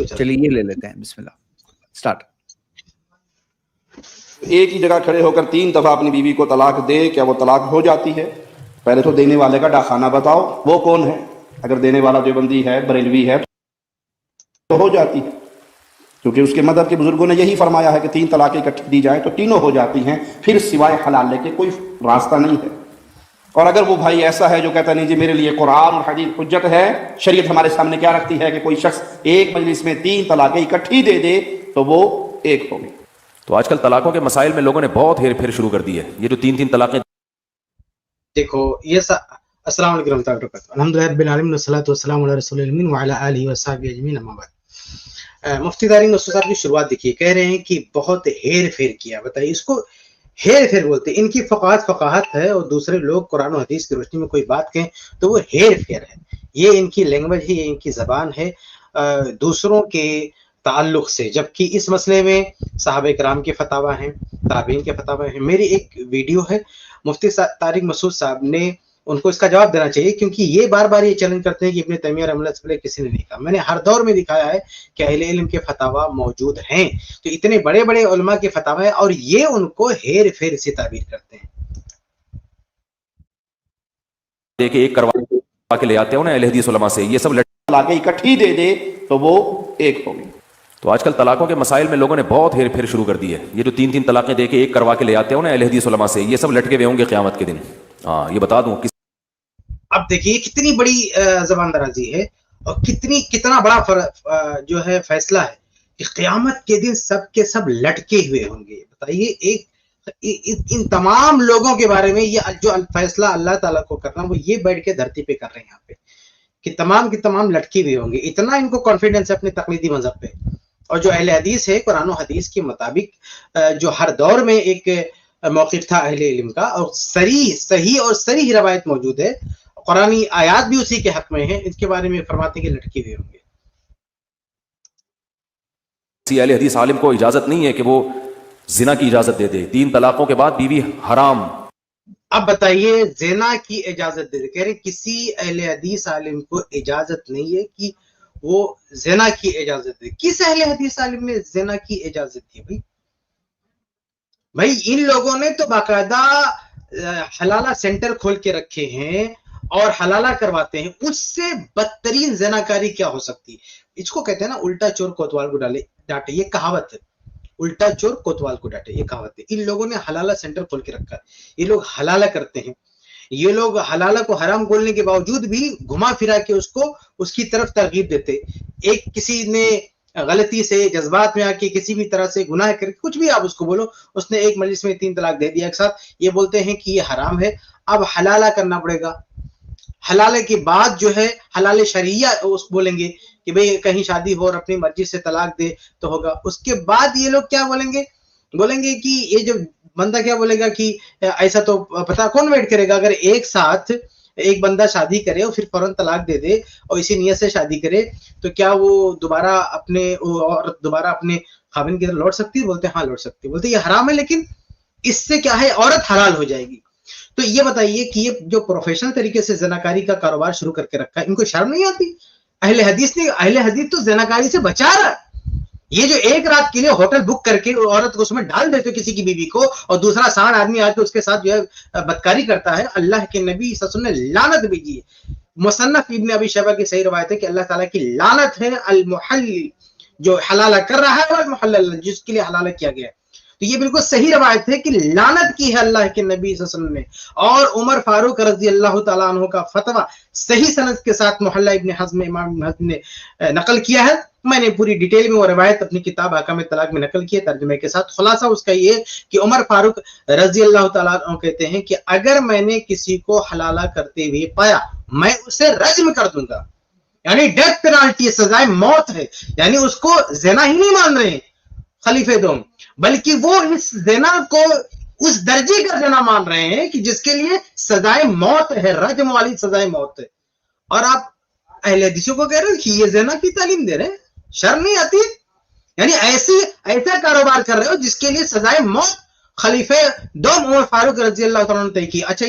چلیے یہ لے لیتے ہیں. بسم اللہ اسٹارٹ. ایک ہی جگہ کھڑے ہو کر 3 دفعہ اپنی بیوی کو طلاق دے, کیا وہ طلاق ہو جاتی ہے؟ پہلے تو دینے والے کا ڈاکخانہ بتاؤ, وہ کون ہے؟ اگر دینے والا دیوبندی ہے, بریلوی ہے, تو ہو جاتی ہے, کیونکہ اس کے مدد کے بزرگوں نے یہی فرمایا ہے کہ 3 طلاقیں اکٹھی دی جائیں تو تینوں ہو جاتی ہیں, پھر سوائے حلالے کے کوئی راستہ نہیں ہے. اور اگر وہ بھائی ایسا ہے جو کہتا نہیں جی میرے لیے قرآن اور حدیث حجت ہے, شریعت ہمارے سامنے کیا رکھتی ہے کہ کوئی شخص ایک مجلس میں 3 طلاقیں اکٹھی دے دے تو وہ ایک ہوگی. تو آج کل طلاقوں کے مسائل میں لوگوں نے بہت ہیر پھیر شروع کر دی ہے. یہ جو 3 طلاقیں دیکھو یہ السلام علیکم ورحمۃ اللہ وبرکاتہ. الحمدللہ رب العالمین والصلاۃ والسلام علی رسول اللہ وعلی آلہ وصحبہ اجمعین, اما بعد. مفتی دارین نصر صاحب کی شروعات دیکھیے, کہہ رہے ہیں کہ بہت ہیر پھیر کیا. بتائیے اس کو ہیر پھیر بولتے ہیں. ان کی فقاہت ہے, اور دوسرے لوگ قرآن و حدیث کی روشنی میں کوئی بات کہیں تو وہ ہیر پھیر ہے. یہ ان کی لینگویج ہے, یہ ان کی زبان ہے دوسروں کے تعلق سے, جبکہ اس مسئلے میں صحابہ کرام کے فتاوی ہیں, تابعین کے فتاوی ہیں. میری ایک ویڈیو ہے, مفتی طارق مسعود صاحب نے, ان کو اس کا جواب دینا چاہیے, کیونکہ یہ بار بار یہ چیلنج کرتے ہیں کہ ابن تیمیہ رحمہ اللہ سے کسی نے نہیں کہا. میں نے ہر دور میں دکھایا ہے کہ اہل علم کے فتاوی موجود ہیں, تو اتنے بڑے بڑے علماء کے فتاوی ہیں, اور یہ ان کو ہیر پھیر سے تعبیر کرتے ہیں. دے کے ایک کروا کے لے آتے ہیں اہل حدیث علماء سے, یہ سب طلاقیں اکٹھی دے دے تو وہ ایک ہوگی. تو آج کل طلاقوں کے مسائل میں لوگوں نے بہت ہیر پھیر شروع کر دی ہے. یہ جو 3 طلاقیں دے کے ایک کروا کے لے آتے ہیں اہل حدیث علماء سے, یہ سب لٹکے ہوئے ہوں گے قیامت کے دن. ہاں یہ بتا دوں. اب دیکھیے کتنی بڑی زبان درازی ہے, اور کتنا بڑا جو ہے فیصلہ ہے کہ قیامت کے دن سب کے سب لٹکے ہوئے ہوں گے. بتائیے ان تمام لوگوں کے بارے میں یہ جو فیصلہ اللہ تعالیٰ کو کرنا, وہ یہ بیٹھ کے دھرتی پہ کر رہے ہیں یہاں پہ, کہ تمام کے تمام لٹکے ہوئے ہوں گے. اتنا ان کو کانفیڈنس ہے اپنے تقلیدی مذہب پہ. اور جو اہل حدیث ہے, قرآن و حدیث کے مطابق جو ہر دور میں ایک موقف تھا اہل علم کا, اور صحیح اور صریح روایت موجود ہے, قرآنی آیات بھی اسی کے حق میں ہیں, اس کے بارے میں فرماتے کہ لٹکے ہوئے ہوں گے. کسی اہل حدیث عالم کو اجازت نہیں ہے کہ وہ زنا کی اجازت دے دے. 3 طلاقوں کے بعد بیوی حرام. اب بتائیے زنا کی اجازت دے دے, کہہ رہے کسی اہل حدیث عالم کو اجازت نہیں ہے کہ وہ زنا کی اجازت دے. کس اہل حدیث عالم نے زنا کی اجازت دی؟ بھائی ان لوگوں نے تو باقاعدہ حلالہ سینٹر کھول کے رکھے ہیں اور حلالہ کرواتے ہیں. اس سے بدترین زناکاری کیا ہو سکتی ہے؟ اس کو کہتے ہیں نا الٹا چور کوتوال کو ڈانٹے. یہ کہاوت ہے, الٹا چور کوتوال کو ڈانٹے, یہ کہاوت ہے. ان لوگوں نے حلالہ سینٹر کھول کے رکھا ہے. یہ لوگ حلالہ کرتے ہیں, یہ لوگ حلالہ کو حرام بولنے کے باوجود بھی گھما پھرا کے اس کی طرف ترغیب دیتے. ایک کسی نے غلطی سے جذبات میں آ کے کسی بھی طرح سے گناہ کر کے, کچھ بھی آپ اس کو بولو, اس نے ایک مجلس میں 3 طلاق دے دیا ایک ساتھ, یہ بولتے ہیں کہ یہ حرام ہے, اب حلالہ کرنا پڑے گا. حلالے کے بعد جو ہے حلال شرعیہ اس بولیں گے کہ بھئی کہیں شادی ہو اور اپنی مرضی سے طلاق دے تو ہوگا. اس کے بعد یہ لوگ کیا بولیں گے کہ یہ جو بندہ کیا بولے گا کہ ایسا تو پتہ کون ویٹ کرے گا. اگر ایک ساتھ ایک بندہ شادی کرے اور پھر فوراً طلاق دے دے اور اسی نیت سے شادی کرے, تو کیا وہ دوبارہ اپنے خاوند کی طرف لوٹ سکتی ہے؟ بولتے ہیں ہاں لوٹ سکتی ہے. بولتے یہ حرام ہے, لیکن اس سے کیا ہے, عورت حلال ہو جائے گی. تو یہ بتائیے کہ یہ جو پروفیشنل طریقے سے زناکاری کا کاروبار شروع کر کے رکھا ہے, ان کو شرم نہیں آتی؟ اہل حدیث تو زناکاری سے بچا رہا. یہ جو ایک رات کے لیے ہوٹل بک کر کے عورت کو اس میں ڈال دیتے کسی کی بیوی کو, اور دوسرا سان آدمی آ کے اس کے ساتھ جو ہے بدکاری کرتا ہے, اللہ کے نبی صلی اللہ علیہ وسلم نے لعنت بھیجی ہے. مصنف ابن ابی شیبہ کی صحیح روایت ہے کہ اللہ تعالیٰ کی لعنت ہے المحلل, جو حلالہ کر رہا ہے, اور المحلل جس کے لیے حلالہ کیا گیا ہے. تو یہ بالکل صحیح روایت ہے کہ لعنت کی ہے اللہ کے نبی صلی اللہ علیہ وسلم نے. اور عمر فاروق رضی اللہ تعالیٰ عنہ کا فتویٰ صحیح سند کے ساتھ محلہ ابن حزم امام ابن حزم نے نقل کیا ہے. میں نے پوری ڈیٹیل میں وہ روایت اپنی کتاب احکام طلاق میں نقل کی ہے ترجمے کے ساتھ. خلاصہ اس کا یہ کہ عمر فاروق رضی اللہ تعالیٰ عنہ کہتے ہیں کہ اگر میں نے کسی کو حلالہ کرتے ہوئے پایا, میں اسے رجم کر دوں گا. یعنی ڈیتھ پینالٹی, سزائے موت ہے. یعنی اس کو زنا ہی نہیں مان رہے ہیں خلیفہ دوم, بلکہ وہ اس زنا کو اس درجے کا زنا مان رہے ہیں کہ جس کے لیے سزائے موت ہے, رجم والی سزائے موت ہے. اور آپ اہل حدیثوں کو کہہ رہے ہیں کہ یہ زنا کی تعلیم دے رہے ہیں, شرم نہیں آتی؟ یعنی ایسا کاروبار کر رہے ہو جس کے لیے سزائے موت خلیفہ دوم عمر فاروق رضی اللہ تعالیٰ نے طے کی. اچھا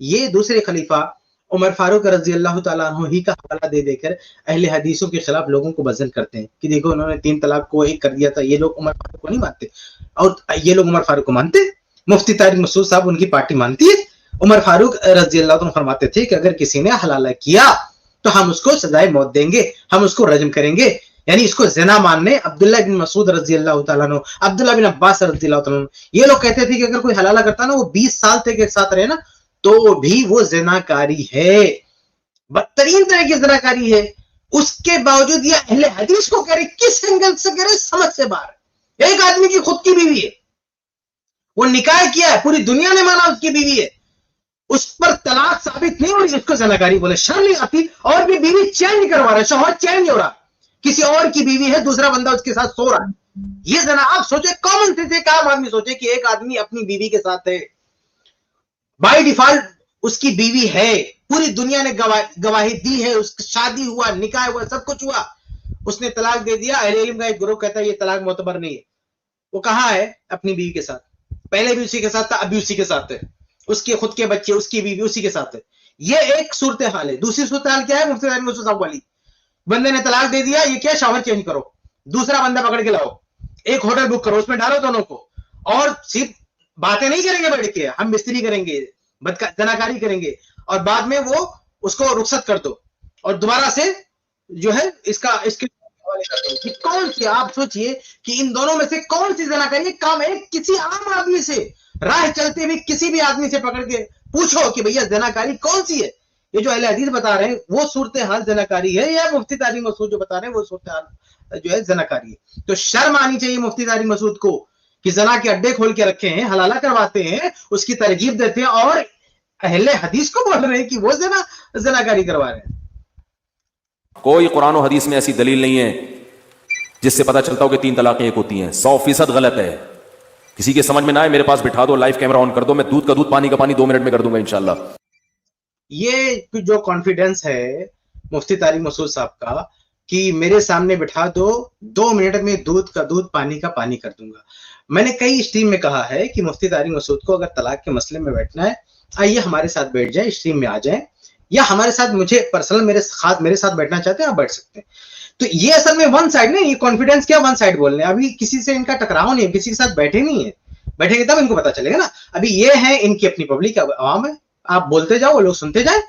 یہ دوسرے خلیفہ عمر فاروق رضی اللہ تعالیٰ عنہ ہی کا حوالہ دے دے کر اہل حدیثوں کے خلاف لوگوں کو بزن کرتے ہیں کہ دیکھو انہوں نے 3 طلاق کو 1 کر دیا تھا. یہ لوگ عمر فاروق کو نہیں مانتے, اور یہ لوگ عمر فاروق کو مانتے. مفتی طارق مسعود صاحب ان کی پارٹی مانتی ہے. عمر فاروق رضی اللہ عنہ فرماتے تھے کہ اگر کسی نے حلالہ کیا تو ہم اس کو سزائے موت دیں گے, ہم اس کو رجم کریں گے. یعنی اس کو زنا ماننے عبداللہ بن مسعود رضی اللہ تعالیٰ عنہ, عبداللہ بن عباس رضی اللہ تعالیٰ عنہ, یہ لوگ کہتے تھے کہ اگر کوئی حلالہ کرتا نا, وہ 20 سال تک ایک ساتھ رہے نا, تو بھی وہ زناکاری ہے, بدترین طرح کی زناکاری ہے. اس کے باوجود یہ اہل حدیث کو کہہ رہے, کس اینگل سے کہہ رہے, سمجھ سے باہر. ایک آدمی کی خود کی بیوی ہے, وہ نکاح کیا ہے, پوری دنیا نے مانا اس کی بیوی ہے, اس پر طلاق ثابت نہیں ہو رہی, اس کو زناکاری بولے. شرم نہیں آتی؟ اور بھی بیوی چین نہیں کروا رہا, شوہر چین نہیں ہو رہا, کسی اور کی بیوی ہے, دوسرا بندہ اس کے ساتھ سو رہا ہے. یہ زنا, آپ سوچے کامن سینس ایک عام آدمی سوچے کہ ایک آدمی اپنی بیوی کے ساتھ ہے, بائی ڈیفالٹ اس کی بیوی ہے, پوری دنیا نے گواہی دی ہے, اس کی شادی ہوا, نکاح ہوا, سب کچھ ہوا, اس نے طلاق دے دیا. اہل علم کا ایک گروہ کہتا ہے یہ طلاق معتبر نہیں ہے. وہ کہاں ہے؟ اپنی بیوی کے ساتھ, پہلے بھی اسی کے ساتھ تھا, ابھی اسی کے ساتھ ہے, اس کے خود کے بچے, اس کی بیوی اسی کے ساتھ ہے. یہ ایک صورتحال ہے. دوسری صورتحال کیا ہے؟ مفتی طارق مسعود صاحب والی, بندے نے طلاق دے دیا, یہ کیا, شوہر چینج کرو, دوسرا بندہ پکڑ کے لاؤ, ایک ہوٹل بک کرو, اس میں ڈالو دونوں کو, اور صرف باتیں نہیں کریں گے بیٹھ کے, ہم مستری کریں گے, زناکاری کریں گے, اور بعد میں وہ اس کو رخصت کر دو, اور دوبارہ سے جو ہے اس کے کون سی, آپ سوچئے کہ ان دونوں میں سے کون سی زناکاری ہے. کام ایک کسی عام آدمی سے, راہ چلتے ہوئے کسی بھی آدمی سے پکڑ کے پوچھو کہ بھیا زناکاری کون سی ہے. یہ جو اہل حدیث بتا رہے ہیں وہ صورتحال زناکاری ہے, یا مفتی طارق مسعود جو بتا رہے ہیں وہ صورتحال جو ہے زناکاری ہے. تو شرم آنی چاہیے مفتی طارق مسعود کو کہ زنا کے اڈے کھول کے رکھے ہیں, حلالہ کرواتے ہیں, اس کی ترغیب دیتے ہیں, اور اہل حدیث کو بول رہے ہیں کہ وہ زناکاری کروا رہے ہیں. کوئی قرآن و حدیث میں ایسی دلیل نہیں ہے جس سے پتا چلتا ہو کہ 3 طلاقیں ایک ہوتی ہیں. 100% غلط ہے. کسی کے سمجھ میں نہ آئے میرے پاس بٹھا دو, لائیو کیمرہ آن کر دو, میں دودھ کا دودھ, پانی کا پانی 2 منٹ میں کر دوں گا انشاءاللہ. یہ جو کانفیڈنس ہے مفتی طارق مسعود صاحب کا کہ میرے سامنے بٹھا دو, 2 منٹ میں دودھ کا دودھ, پانی کا پانی کر دوں گا. میں نے کئی اسٹریم میں کہا ہے کہ مفتی طارق مسعود کو اگر طلاق کے مسئلے میں بیٹھنا ہے, آئیے ہمارے ساتھ بیٹھ جائیں, اسٹریم میں آ جائیں, یا ہمارے ساتھ, مجھے پرسنل میرے ساتھ بیٹھنا چاہتے ہیں آپ بیٹھ سکتے ہیں. تو یہ اصل میں ون سائڈ نہیں, یہ کانفیڈنس کیا ون سائڈ بولنے, ابھی کسی سے ان کا ٹکراؤ نہیں ہے, کسی کے ساتھ بیٹھے نہیں ہے, بیٹھیں گے تب ان کو پتا چلے گا نا. ابھی یہ ہے ان کی اپنی پبلک عوام ہے, آپ بولتے جاؤ, وہ لوگ سنتے جائیں.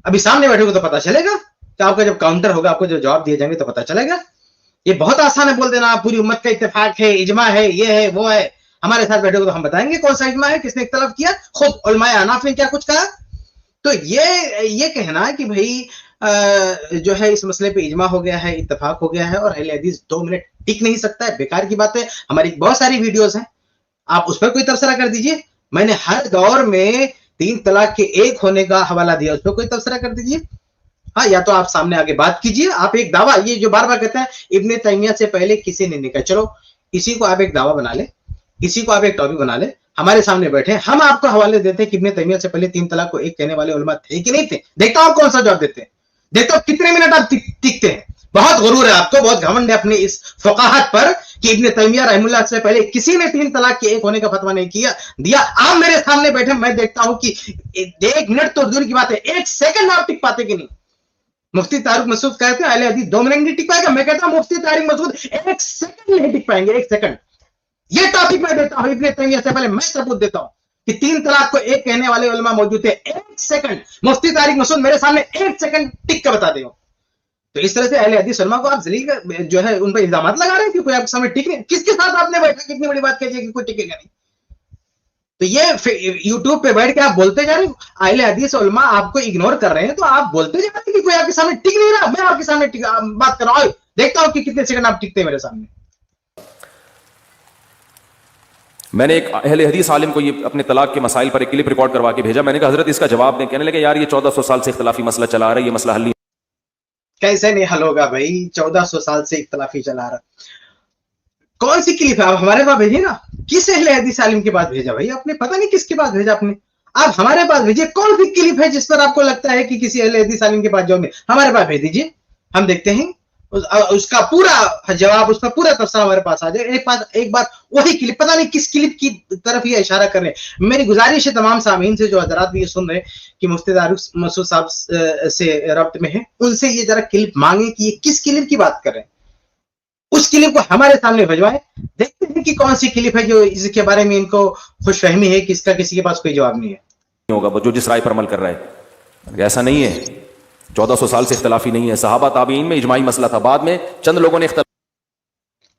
ابھی سامنے بیٹھے گے تو پتا چلے گا, کہ آپ کا جب کاؤنٹر ہوگا, آپ کو جو جواب دیے جائیں گے تو پتا چلے گا. یہ بہت آسان ہے بول دینا پوری امت کا اتفاق ہے, اجماع ہے, یہ ہے, وہ ہے. ہمارے ساتھ بیٹھے گے تو ہم بتائیں گے کون سا اجماع ہے, کس نے اختلاف کیا, خود علماء احناف نے کیا کچھ کہا. تو یہ کہنا کہ بھائی جو ہے اس مسئلے پہ اجماع ہو گیا ہے, اتفاق ہو گیا ہے, اور اہل حدیث 2 منٹ ٹک نہیں سکتا ہے, بیکار کی بات ہے. ہماری بہت ساری ویڈیوز ہیں, آپ اس پر کوئی تبصرہ کر دیجئے. میں نے ہر دور میں 3 طلاق کے 1 ہونے کا حوالہ دیا, اس پر کوئی تبصرہ کر دیجئے. ہاں, یا تو آپ سامنے آگے بات کیجئے. آپ ایک دعویٰ, یہ جو بار بار کہتے ہیں ابن تیمیہ سے پہلے کسی نے نکاح, چلو اسی کو آپ ایک دعویٰ بنا لیں, اسی کو آپ ایک ٹاپک بنا لیں, ہمارے سامنے بیٹھے, ہم آپ کو حوالے دیتے ہیں کہ ابن تیمیہ سے پہلے 3 طلاق کو 1 کہنے والے علماء تھے کہ نہیں تھے. دیکھتا ہوں کون سا جواب دیتے ہیں, دیکھتا ہوں کتنے منٹ آپ ٹکتے ہیں. بہت غرور ہے آپ کو, بہت گھمنڈ ہے اپنی اس فقاہت پر کہ ابن تیمیہ رحم اللہ سے پہلے کسی نے 3 طلاق کے 1 ہونے کا فتویٰ نہیں دیا. آپ میرے سامنے بیٹھے, میں دیکھتا ہوں کہ 1 منٹ تو دور کی بات ہے, 1 سیکنڈ آپ ٹک پاتے کہ نہیں. مفتی طارق مسعود کہتے ہیں اہل حدیث 2 منٹ نہیں ٹک پائے گا, میں کہتا ہوں مفتی طارق مسعود 1 سیکنڈ نہیں ٹک پائیں گے, 1 سیکنڈ. یہ ٹاپک میں دیتا ہوں ابن تیمیہ سے پہلے, میں ثبوت دیتا ہوں کہ 3 طلاق کو 1 کہنے والے علماء موجود تھے. 1 سیکنڈ مفتی طارق مسعود میرے سامنے 1 سیکنڈ ٹک کر بتا دے ہو. تو اس طرح سے اہل حدیث علماء کو آپ ذلیل جو ہے ان پر الزامات لگا رہے ہیں کہ کوئی آپ کے سامنے ٹک نہیں. کس کے ساتھ آپ نے بیٹھا, کتنی بڑی بات کہیے کہ کوئی ٹکے گا نہیں. تو یہ یوٹیوب پہ بیٹھ کے آپ بولتے جا رہے ہیں, اہل حدیث علماء آپ کو اگنور کر رہے ہیں, تو آپ بولتے جا رہے ہیں کہ کوئی آپ کے سامنے ٹک نہیں رہا. میں آپ کے سامنے بات کر رہا ہوں, دیکھتا ہوں کہ کتنے سیکنڈ آپ ٹکتے ہیں میرے سامنے. میں نے ایک اہل حدیث عالم کو یہ اپنے طلاق کے مسائل پر ایک کلپ ریکارڈ کروا کے بھیجا. میں نے کہا حضرت اس کا جواب دیں. کہنے لگے یار یہ 1400 سال سے اختلافی مسئلہ چلا رہا ہے, یہ مسئلہ حل نہیں. کیسے نہیں حل ہوگا بھائی, 1400 سال سے اختلافی چلا رہا. کون سی کلپ ہے, آپ ہمارے پاس بھیجیے نا. کس اہل حدیث عالم کے پاس بھیجا بھائی آپ نے, پتہ نہیں کس کے پاس بھیجا آپ نے. آپ ہمارے پاس بھیجیے, کون سی کلپ ہے جس پر آپ کو لگتا ہے کہ کسی اہل حدیث عالم کے پاس جاؤ گے, ہمارے پاس بھیج دیجیے, ہم دیکھتے ہیں اس کا پورا جواب، اس کا پورا تفسیر ہمارے پاس آ جائے. ایک بار وہی کلپ، پتہ نہیں کس کلپ کی طرف یہ اشارہ کر رہے ہیں. میری گزارش ہے تمام سامعین سے، جو حضرات بھی یہ سن رہے ہیں کہ مفتی طارق مسعود صاحب سے ربط میں ہیں، ان سے یہ ذرا کلپ مانگیں کہ یہ کس کلپ کی بات کر رہے ہیں. اس کلپ کو ہمارے سامنے بھجوائیں، دیکھتے ہیں کہ کون سی کلپ ہے جو اس کے بارے میں ان کو خوش فہمی ہے کہ اس کا کسی کے پاس کوئی جواب نہیں ہے. ہوگا جو جس رائے پر عمل کر رہا ہے. ایسا نہیں ہے، 1400 سال سے اختلافی نہیں ہے. صحابہ تابعین میں اجماعی مسئلہ تھا، بعد میں چند لوگوں نے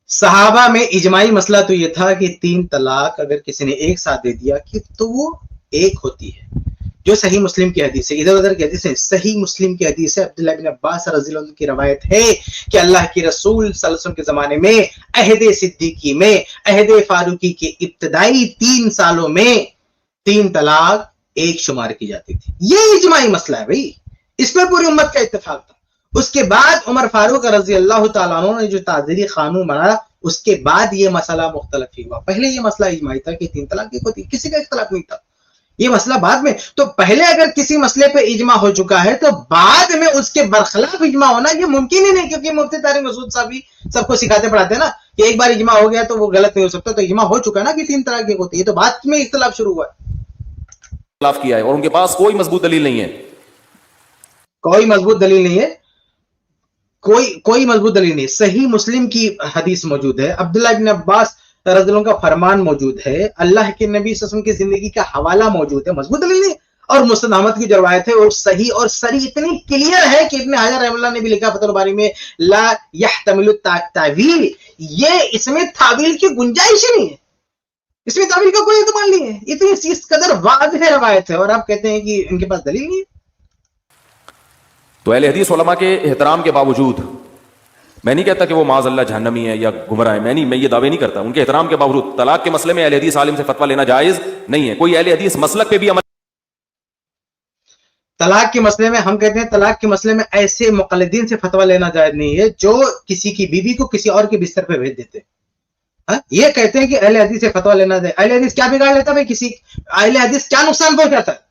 صحابہ میں اجماعی مسئلہ تو یہ تھا کہ 3 طلاق اگر کسی نے ایک ساتھ دے دیا کہ تو وہ ایک ہوتی ہے. جو صحیح مسلم کی حدیث ہے، ادھر ادھر کی حدیث ہے، صحیح مسلم کی حدیث ہے، عبداللہ بن عباس رضی اللہ عنہ کی روایت ہے کہ اللہ کی رسول صلی اللہ علیہ وسلم کے زمانے میں عہد صدیقی میں، عہد فاروقی کے ابتدائی 3 سالوں میں 3 طلاق ایک شمار کی جاتی تھی. یہ اجماعی مسئلہ ہے بھائی، اس میں پوری امت کا اتفاق تھا. اس کے بعد عمر فاروق رضی اللہ تعالیٰ عنہ نے جو تعزیری قانون بنایا، اس کے بعد یہ مسئلہ مختلف ہوا. پہلے یہ مسئلہ اجماعی تھا کہ 3 طلاق ایک ہوتی، کسی کا اختلاف نہیں تھا. یہ مسئلہ بعد میں. تو پہلے اگر کسی مسئلے پہ اجماع ہو چکا ہے تو بعد میں اس کے برخلاف اجماع ہونا یہ ممکن ہی نہیں، کیونکہ مفتی طارق مسعود صاحب بھی سب کو سکھاتے پڑھاتے ہیں نا کہ ایک بار اجماع ہو گیا تو وہ غلط نہیں ہو سکتا. تو اجماع ہو چکا نا کہ 3 طلاق ایک ہوتی ہے، تو بعد میں اختلاف شروع ہوا ہے. اختلاف کیا ہے اور ان کے پاس کوئی مضبوط دلیل نہیں ہے. کوئی مضبوط دلیل نہیں ہے، کوئی مضبوط دلیل نہیں. صحیح مسلم کی حدیث موجود ہے، عبداللہ بن عباس رضی اللہ عنہ کا فرمان موجود ہے، اللہ کے نبی صلی اللہ علیہ وسلم کی زندگی کا حوالہ موجود ہے، مضبوط دلیل نہیں. اور مسند احمد کی جو روایت ہے وہ صحیح اور صریح اتنی کلیئر ہے کہ ابن حجر رحمہ اللہ نے بھی لکھا فتح الباری میں لا يحتمل التاویل، یہ اس میں تعویل کی گنجائش ہی نہیں ہے، اس میں تعویل کا کوئی احتمال نہیں ہے. اتنی اس قدر واضح روایت ہے اور آپ کہتے ہیں کہ ان کے پاس دلیل نہیں ہے. تو اہل حدیث علماء کے احترام کے باوجود، میں نہیں کہتا کہ وہ معاذ اللہ جہنمی ہے یا گمراہ ہے، میں یہ دعوے نہیں کرتا. ان کے احترام کے باوجود طلاق کے مسئلے میں اہل حدیث عالم سے فتویٰ لینا جائز نہیں ہے. کوئی اہل حدیث مسلک پہ بھی عمل، طلاق کے مسئلے میں ہم کہتے ہیں طلاق کے مسئلے میں ایسے مقلدین سے فتویٰ لینا جائز نہیں ہے جو کسی کی بیوی کو کسی اور کے بستر پہ بھیج دیتے. یہ کہتے ہیں کہ اہل حدیث سے فتویٰ لینا جائز. اہل حدیث کیا بگاڑ لیتا ہے کسی، اہل حدیث کیا نقصان پہنچاتا ہے؟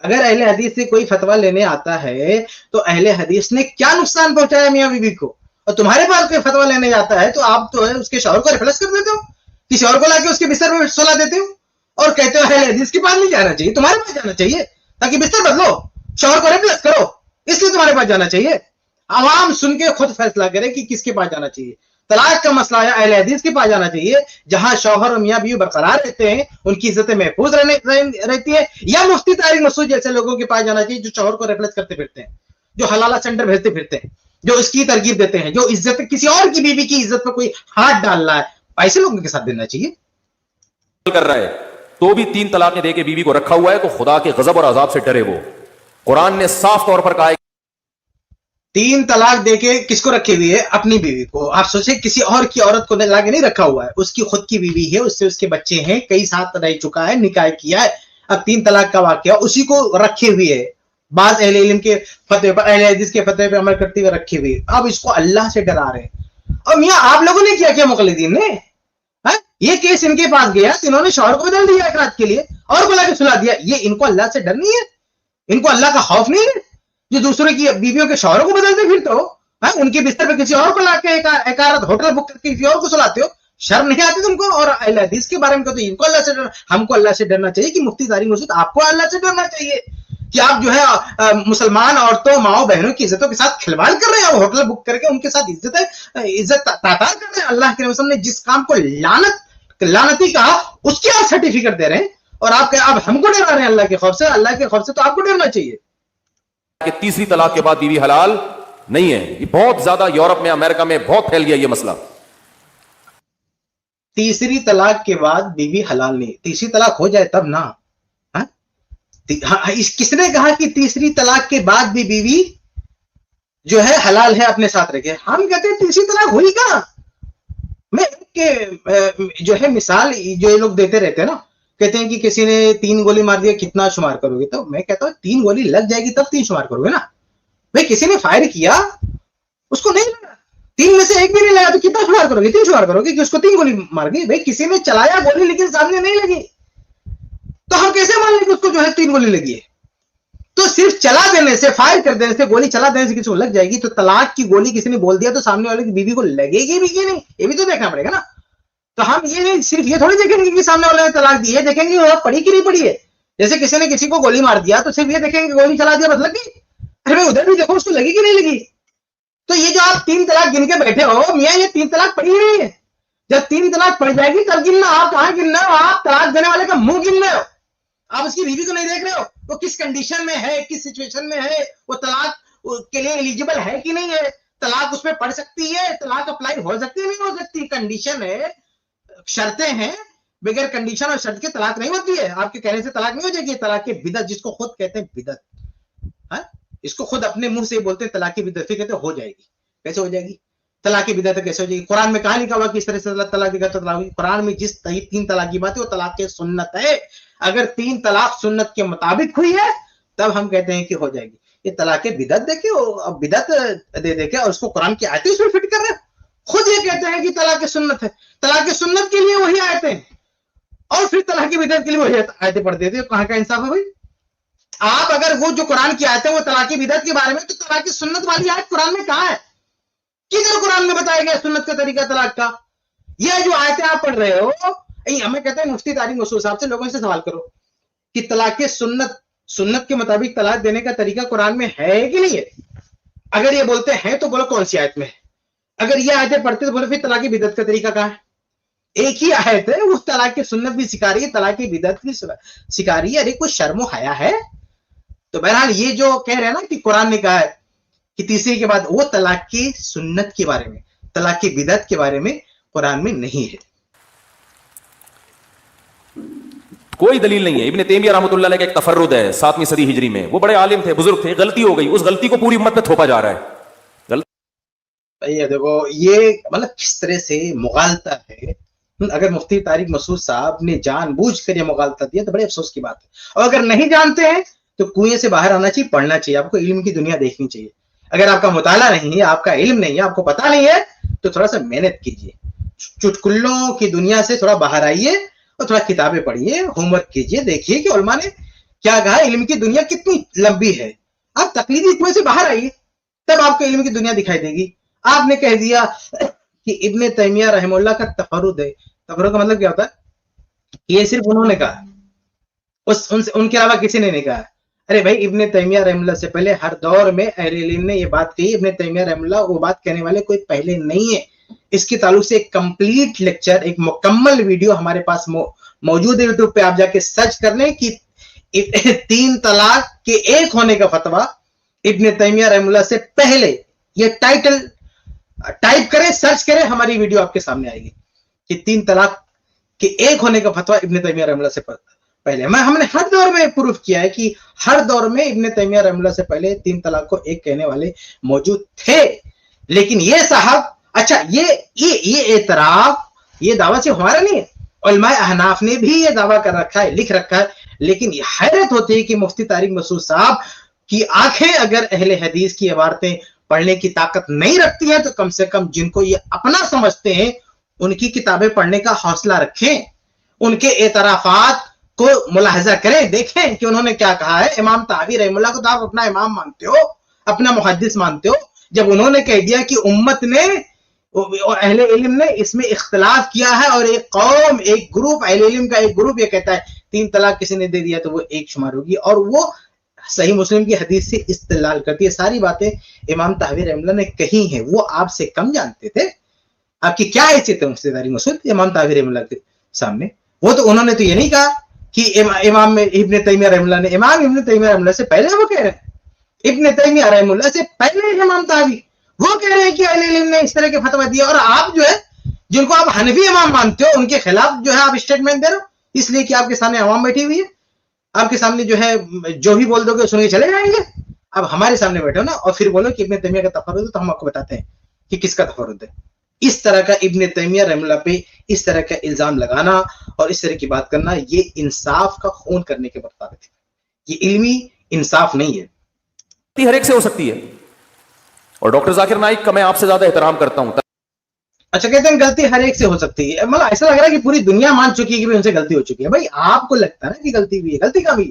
اگر اہل حدیث سے کوئی فتویٰ لینے آتا ہے تو اہل حدیث نے کیا نقصان پہنچایا میاں بیوی کو؟ اور تمہارے پاس کوئی فتویٰ لینے جاتا ہے تو آپ تو ہے اس کے شوہر کو ریپلیس کر دیتے ہو، کسی اور کو لا کے اس کے بستر پہ سلا دیتے ہو اور کہتے ہو اہل حدیث کے پاس نہیں جانا چاہیے، تمہارے پاس جانا چاہیے تاکہ بستر بدلو، شوہر کو ریپلیس کرو، اس لیے تمہارے پاس جانا چاہیے. عوام سن کے خود فیصلہ کرے کہ کس کے پاس جانا چاہیے. طلاق کا مسئلہ ہے اہل حدیث کے پاس جانا چاہیے جہاں شوہر اور میاں بیوی برقرار رہتے ہیں، ان کی عزتیں محفوظ رہتی ہے، یا مفتی طارق مسعود جیسے لوگوں کے پاس جانا چاہیے جو شوہر کو ریپلیس کرتے پھرتے ہیں، جو حلالہ سینٹر بھیجتے پھرتے ہیں، جو اس کی ترغیب دیتے ہیں، جو عزت کسی اور کی بیوی کی عزت پر کوئی ہاتھ ڈال رہا ہے، ایسے لوگوں کے ساتھ دینا چاہیے. کر رہا ہے تو بھی 3 طلاقیں دے کے بیوی کو رکھا ہوا ہے تو خدا کے غضب اور عذاب سے ڈرے. وہ قرآن نے صاف طور پر کہا ہے 3 طلاق دے کے کس کو رکھی ہوئی ہے؟ اپنی بیوی کو. آپ سوچیں کسی اور کی عورت کو لا کے نہیں رکھا ہوا ہے، اس کی خود کی بیوی ہے، اس سے اس کے بچے ہیں، کئی ساتھ رہ چکا ہے، نکاح کیا ہے، اب 3 طلاق کا واقعہ اسی کو رکھے ہوئے ہے. بعض اہل علم کے فتوے پر، اہل حدیث کے فتوے پہ عمل کرتے ہوئے رکھے ہوئے. اب اس کو اللہ سے ڈرا رہے ہیں. اور میاں آپ لوگوں نے کیا مقلدین نے؟ یہ کیس ان کے پاس گیا، انہوں نے شوہر کو بدل دیا ایک رات کے لیے اور بلا کے سلا دیا. یہ ان کو اللہ سے ڈر نہیں ہے؟ ان کو اللہ کا خوف نہیں ہے جو دوسرے کی بیویوں کے شوہروں کو بدلتے پھرتے ہو؟ ان کے بستر پہ کسی اور کو لا کے ایک رات ہوٹل بک کر کے کسی اور کو سلاتے ہو؟ شرم نہیں آتی تم کو؟ اور اہل حدیث کے بارے میں کہتے ان کو اللہ سے ڈرنا، ہم کو اللہ سے ڈرنا چاہیے کہ مفتی طارق مسعود آپ کو اللہ سے ڈرنا چاہیے کہ آپ جو ہے مسلمان عورتوں ماؤں بہنوں کی عزتوں کے ساتھ کھلواڑ کر رہے ہیں، ہوٹل بک کر کے ان کے ساتھ عزت تاطار کر رہے ہیں. اللہ کے رسول نے جس کام کو لعنتی کہا اس کے آپ سرٹیفکیٹ دے رہے ہیں اور آپ ہم کو ڈرا رہے ہیں اللہ کے خوف سے. اللہ کے خوف سے تو آپ کو ڈرنا چاہیے کہ تیسری طلاق کے بعد بیوی حلال نہیں ہے. یہ بہت زیادہ یورپ میں، امریکہ میں بہت پھیل گیا یہ مسئلہ. تیسری طلاق کے بعد بیوی حلال نہیں، تیسری طلاق ہو جائے تب نا. کس نے کہا کہ تیسری طلاق کے بعد بھی بیوی جو ہے حلال ہے اپنے ساتھ رکھے؟ ہم کہتے ہیں تیسری طلاق ہوئی کہاں. میں جو ہے مثال جو یہ لوگ دیتے رہتے ہیں نا، کہتے ہیں کہ کسی نے 3 گولی مار دیا کتنا شمار کرو گے؟ تو میں کہتا ہوں 3 گولی لگ جائے گی تب 3 شمار کرو گے نا. بھائی کسی نے فائر کیا اس کو نہیں لگا، 3 میں سے ایک بھی نہیں لگا تو کتنا شمار کرو گے؟ 3 شمار کرو گے کہ اس کو 3 گولی مار گئی. بھائی کسی نے چلایا گولی لیکن سامنے نہیں لگی تو ہم کیسے مان لیں کہ اس کو جو ہے 3 گولی لگی ہے؟ تو صرف چلا دینے سے, فائر کر دینے سے, گولی چلا دینے سے کسی کو لگ جائے گی, تو طلاق کی گولی کسی نے بول دیا تو سامنے والے کی بیوی کو لگے گی بھی کہ نہیں, یہ بھی تو دیکھنا پڑے گا نا. تو ہم یہ نہیں صرف یہ تھوڑی دیکھیں گے کہ سامنے والے نے طلاق دی ہے, دیکھیں گے وہ پڑی کہ نہیں پڑی ہے. جیسے کسی نے کسی کو گولی مار دیا تو صرف یہ دیکھیں گے گولی چلا دیا مطلب کہ ارے بھائی ادھر بھی دیکھو اس کو لگی کہ نہیں لگی. تو یہ جو آپ 3 طلاق گن کے بیٹھے ہو, میاں یہ 3 طلاق پڑی نہیں ہے. جب 3 طلاق پڑ جائے گی تب گننا. آپ کہاں گننا ہو, آپ طلاق دینے والے کا منہ گن رہے ہو, آپ اس کی بیوی کو نہیں دیکھ رہے ہو وہ کس کنڈیشن میں ہے, کس سچویشن میں ہے, وہ طلاق کے لیے ایلیجیبل ہے کہ نہیں ہے, طلاق اس پہ پڑ سکتی ہے, طلاق اپلائی ہو سکتی ہے نہیں ہو سکتی. کنڈیشن ہے, شرطیں ہیں, بغیر کنڈیشن اور شرط کے طلاق نہیں ہوتی ہے. آپ کے کہنے سے طلاق نہیں ہو جائے گی. طلاق کی بدعت جس کو خود کہتے ہیں بدعت, اس کو خود اپنے منہ سے بولتے ہیں طلاق کی بدعت, پھر کہتے ہیں ہو جائے گی. کیسے ہو جائے گی طلاق کی بدعت, کیسے ہو جائے گی؟ قرآن میں کہاں لکھا ہوا کہ اس طرح سے اللہ طلاق دے گا تو طلاق ہوگی؟ قرآن میں جس 3 طلاق کی بات ہے وہ طلاق کی سنت ہے. اگر 3 طلاق سنت کے مطابق ہوئی ہے تب ہم کہتے ہیں کہ ہو جائے گی. یہ طلاق بدعت دیکھے, بدعت دے کے اور اس کو قرآن کی آیتیں اس میں فٹ کر رہے ہیں. خود یہ کہتے ہیں کہ طلاق سنت ہے, طلاق سنت کے لیے وہی آیتیں اور پھر طلاق کی بدعت کے لیے وہی آیتیں پڑھ دیتے ہیں. کہاں کا انصاف ہے بھائی؟ آپ اگر وہ جو قرآن کی آیتیں وہ طلاق کی بدعت کے بارے میں, تو طلاق سنت والی آیت قرآن میں کہاں ہے؟ کدھر قرآن میں بتایا گیا سنت کا طریقہ طلاق کا؟ یہ جو آیتیں آپ پڑھ رہے ہو, ہمیں کہتے ہیں مفتی طارق مسعود صاحب سے لوگوں سے سوال کرو کہ طلاق سنت کے مطابق طلاق دینے کا طریقہ قرآن میں ہے کہ نہیں ہے. اگر یہ بولتے ہیں تو بولو کون سی آیت میں ہے. اگر یہ آیتیں پڑھتے تو بولو پھر طلاق کی بدعت کا طریقہ کہاں ہے؟ ایک ہی آیت ہے, وہ طلاق کی سنت بھی سکھا رہی ہے, طلاق کی بدعت بھی سکھا رہی ہے. ارے کوئی شرم و حیا ہے؟ تو بہرحال یہ جو کہہ رہے ہیں نا کہ قرآن نے کہا ہے کہ تیسری کے بعد, وہ طلاق کی سنت کے بارے میں, طلاق کی بدعت کے بارے میں قرآن میں نہیں ہے. کوئی دلیل نہیں ہے. ابن تیمیہ رحمۃ اللہ علیہ کا ایک تفرد ہے 7ویں صدی ہجری میں, وہ بڑے عالم تھے, بزرگ تھے, غلطی ہو گئی, اس غلطی کو پوری امت میں تھوپا جا رہا ہے. دیکھو یہ مطلب کس طرح سے مغالطہ ہے. اگر مفتی طارق مسعود صاحب نے جان بوجھ کر یہ مغالطہ دیا تو بڑے افسوس کی بات ہے. اور اگر نہیں جانتے ہیں تو کنویں سے باہر آنا چاہیے, پڑھنا چاہیے, آپ کو علم کی دنیا دیکھنی چاہیے. اگر آپ کا مطالعہ نہیں ہے, آپ کا علم نہیں ہے, آپ کو پتہ نہیں ہے, تو تھوڑا سا محنت کیجیے, چٹکلوں کی دنیا سے تھوڑا باہر آئیے اور تھوڑا کتابیں پڑھیے, ہوم ورک کیجیے, دیکھیے کہ علماء نے کیا کہا, علم کی دنیا کتنی لمبی ہے. آپ تقلیدی کنویں سے باہر آئیے, تب آپ کو علم کی دنیا دکھائی دے گی. آپ نے کہہ دیا کہ ابن تیمیہ رحمہ اللہ کا تفرد ہے. تفرد کا مطلب کیا ہوتا ہے؟ یہ صرف انہوں نے کہا, ان کے علاوہ کسی نے نہیں کہا. ارے بھائی ابن تیمیہ رحمہ اللہ سے پہلے ہر دور میں اہل علم نے یہ بات کہی. ابن تیمیہ رحمہ اللہ وہ بات کہنے والے کوئی پہلے نہیں ہے. اس کے تعلق سے ایک کمپلیٹ لیکچر, ایک مکمل ویڈیو ہمارے پاس موجود ہے یوٹیوب پہ, آپ جا کے سرچ کر لیں کہ 3 طلاق کے ایک ہونے کا فتویٰ ابن تیمیہ رحمہ اللہ سے پہلے. یہ ٹائٹل ٹائپ کریں, سرچ کریں, ہماری ویڈیو آپ کے سامنے آئے گی کہ 3 طلاق کے ایک ہونے کا فتویٰ ابن تیمیہ رحمہ اللہ سے پہلے. ہم نے ہر دور میں پروف کیا ہے کہ ہر دور میں ابن تیمیہ رحمہ اللہ سے پہلے 3 طلاق کو ایک کہنے والے موجود تھے. لیکن یہ صاحب, اچھا یہ اعتراف, یہ دعویٰ سے ہمارا نہیں ہے, علماء احناف نے بھی یہ دعویٰ کر رکھا ہے, لکھ رکھا ہے. لیکن یہ حیرت ہوتی ہے کہ مفتی طارق مسعود صاحب کی آنکھیں اگر اہل حدیث کی عبارتیں پڑھنے کی طاقت نہیں رکھتی ہیں تو کم سے کم جن کو یہ اپنا سمجھتے ہیں ان کی کتابیں پڑھنے کا حوصلہ رکھیں, ان کے اعترافات کو ملاحظہ کریں, دیکھیں کہ انہوں نے کیا کہا ہے. امام طحاوی رحمہ اللہ کو تو آپ اپنا امام مانتے ہو, اپنا محدث مانتے ہو. جب انہوں نے کہہ دیا کہ امت نے اور اہل علم نے اس میں اختلاف کیا ہے, اور ایک قوم, ایک گروپ, اہل علم کا ایک گروپ یہ کہتا ہے 3 طلاق کسی نے دے دیا تو وہ ایک شمار ہوگی, اور وہ صحیح مسلم کی حدیث سے استدلال کرتی ہے. ساری باتیں امام طحاوی رحمہ اللہ نے کہی ہیں, وہ آپ سے کم جانتے تھے. آپ کی کیا حیثیت ہے مفتی طارق مسعود امام طحاوی رحمہ اللہ کے سامنے؟ وہ تو انہوں نے تو یہ نہیں کہا کہ امام ابن تیمیہ رحمہ اللہ نے, امام ابن تیمیہ رحمہ اللہ سے پہلے وہ کہہ رہے ہیں, ابن تیمیہ رحمہ اللہ سے پہلے امام طحاوی وہ کہہ رہے ہیں کہ اہل علم نے اس طرح کے فتویٰ دیا, اور آپ جو ہے جن کو آپ حنفی امام مانتے ہو ان کے خلاف جو ہے آپ اسٹیٹمنٹ دے رہے ہو, اس لیے کہ آپ کے سامنے عوام بیٹھی ہوئی ہے, آپ کے سامنے جو ہے جو بھی بول دو گے سن کے چلے جائیں گے. اب ہمارے سامنے بیٹھے ہو نا, اور پھر بولو کہ ابن تیمیہ کا تفرد ہے, تو ہم آپ کو بتاتے ہیں کہ کس کا تفرد ہے. اس طرح کا ابن تیمیہ رحمہ اللہ پہ اس طرح کا الزام لگانا اور اس طرح کی بات کرنا, یہ انصاف کا خون کرنے کے مرتبہ ہے, یہ علمی انصاف نہیں ہے. ہر ایک سے ہو سکتی ہے, اور ڈاکٹر ذاکر نائک کا میں آپ سے زیادہ احترام کرتا ہوں. اچھا, کہتے ہیں غلطی ہر ایک سے ہو سکتی ہے. مطلب ایسا لگ رہا ہے کہ پوری دنیا مان چکی ہے کہ ان سے غلطی ہو چکی ہے. بھائی آپ کو لگتا ہے نا کہ غلطی ہوئی ہے, غلطی کہاں ہوئی؟